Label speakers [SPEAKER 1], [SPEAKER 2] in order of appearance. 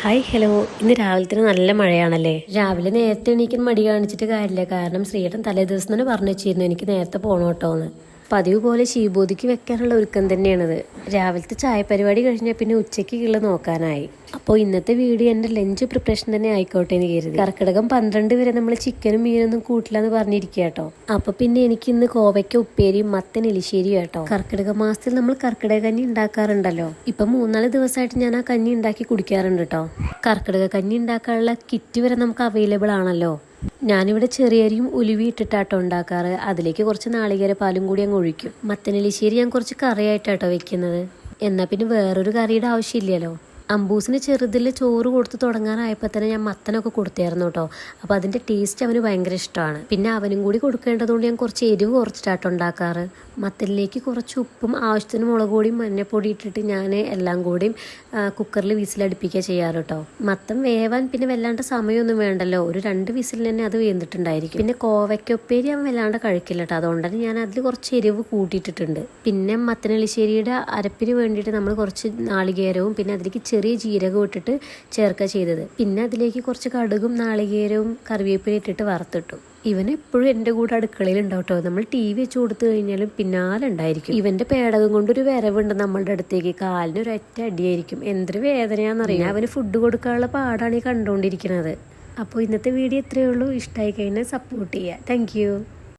[SPEAKER 1] Hi hello. ഇന്ന് രാവിലത്തിന് നല്ല മഴയാണല്ലേ. രാവിലെ നേരത്തെ എണീക്കാൻ മടി കാണിച്ചിട്ട് കാര്യമില്ല. കാരണം ശ്രീയേട്ടൻ തലേ ദിവസം തന്നെ പറഞ്ഞു വെച്ചിരുന്നു എനിക്ക് നേരത്തെ പോകണം കേട്ടോ എന്ന്. പതിവ് പോലെ ശീബോധിക്ക് വെക്കാനുള്ള ഒരുക്കം തന്നെയാണത്. രാവിലത്തെ ചായ പരിപാടി കഴിഞ്ഞാൽ പിന്നെ ഉച്ചയ്ക്കുള്ള നോക്കാനായി. അപ്പോൾ ഇന്നത്തെ വീഡിയോ എൻ്റെ ലഞ്ച് പ്രിപ്പറേഷൻ തന്നെ ആയിക്കോട്ടെ എന്ന് കരുതി. കർക്കിടകം 12 വരെ നമ്മൾ ചിക്കനും മീനൊന്നും കൂട്ടില്ല എന്ന് പറഞ്ഞിരിക്കുക കേട്ടോ. അപ്പോൾ പിന്നെ എനിക്ക് ഇന്ന് കോവയ്ക്ക ഉപ്പേരിയും മത്തൻ എലിശ്ശേരിയും കേട്ടോ. കർക്കിടക മാസത്തിൽ നമ്മൾ കർക്കിടക കഞ്ഞി ഉണ്ടാക്കാറുണ്ടല്ലോ. ഇപ്പം 3-4 ദിവസമായിട്ട് ഞാൻ ആ കഞ്ഞി ഉണ്ടാക്കി കുടിക്കാറുണ്ട് കേട്ടോ. കർക്കിടക കഞ്ഞി ഉണ്ടാക്കാനുള്ള കിറ്റ് വരെ നമുക്ക് അവൈലബിൾ ആണല്ലോ. ഞാനിവിടെ ചെറിയരിയും ഉലുവി ഇട്ടിട്ടാട്ടോ ഉണ്ടാക്കാറ്. അതിലേക്ക് കുറച്ച് നാളികേര പാലും കൂടി അങ്ങ് ഒഴിക്കും. മത്തനെലിശ്ശേരി ഞാൻ കുറച്ച് കറിയായിട്ടാട്ടോ വെക്കുന്നത്. എന്നാൽ പിന്നെ വേറൊരു കറിയുടെ ആവശ്യമില്ലല്ലോ. അമ്പൂസിന് ചെറുതിൽ ചോറ് കൊടുത്ത് തുടങ്ങാനായപ്പോൾ തന്നെ ഞാൻ മത്തനൊക്കെ കൊടുത്തായിരുന്നു കേട്ടോ. അപ്പോൾ അതിൻ്റെ ടേസ്റ്റ് അവന് ഭയങ്കര ഇഷ്ടമാണ്. പിന്നെ അവനും കൂടി കൊടുക്കേണ്ടതുകൊണ്ട് ഞാൻ കുറച്ച് എരിവ് കുറച്ചിട്ടാട്ടോ ഉണ്ടാക്കാറ്. മത്തനിലേക്ക് കുറച്ച് ഉപ്പും ആവശ്യത്തിന് മുളക് പൊടിയും മഞ്ഞൾപ്പൊടി ഇട്ടിട്ട് ഞാൻ എല്ലാം കൂടിയും കുക്കറിൽ വിസിലടുപ്പിക്കുക ചെയ്യാറ് കേട്ടോ. മത്തൻ വേവാൻ പിന്നെ വല്ലാണ്ട് സമയമൊന്നും വേണ്ടല്ലോ. ഒരു 2 വിസിൽ തന്നെ അത് വേണ്ടിട്ടുണ്ടായിരിക്കും. പിന്നെ കോവയ്ക്കൊപ്പേരി അവൻ വല്ലാണ്ട് കഴിക്കില്ല കേട്ടോ. അതുകൊണ്ടാണ് ഞാൻ അതിൽ കുറച്ച് എരിവ് കൂട്ടിയിട്ടിട്ടുണ്ട്. പിന്നെ മത്തനെലിശ്ശേരിയുടെ അരപ്പിന് വേണ്ടിയിട്ട് നമ്മൾ കുറച്ച് നാളികേരവും പിന്നെ അതിലേക്ക് ചെറിയ ജീരകം ഇട്ടിട്ട് ചേർക്കുക ചെയ്തത്. പിന്നെ അതിലേക്ക് കുറച്ച് കടുകും നാളികേരവും കറിവേപ്പില ഇട്ടിട്ട് വറുത്തിട്ടു. ഇവൻ എപ്പോഴും എൻ്റെ കൂടെ അടുക്കളയിൽ ഉണ്ടാവും കേട്ടോ. നമ്മൾ TV വെച്ച് കൊടുത്തു കഴിഞ്ഞാലും പിന്നാലെ ഉണ്ടായിരിക്കും. ഇവൻ്റെ പേടകം കൊണ്ടൊരു വരവുണ്ട് നമ്മളുടെ അടുത്തേക്ക്. കാലിന് ഒരൊറ്റ അടിയായിരിക്കും. എന്തൊരു വേദനയാണെന്നറിയാം. അവന് ഫുഡ് കൊടുക്കാനുള്ള പാടാണ് ഈ കണ്ടുകൊണ്ടിരിക്കുന്നത്. അപ്പോൾ ഇന്നത്തെ വീഡിയോ ഇത്രയേ ഉള്ളൂ. ഇഷ്ടമായി കഴിഞ്ഞാൽ സപ്പോർട്ട് ചെയ്യുക. താങ്ക്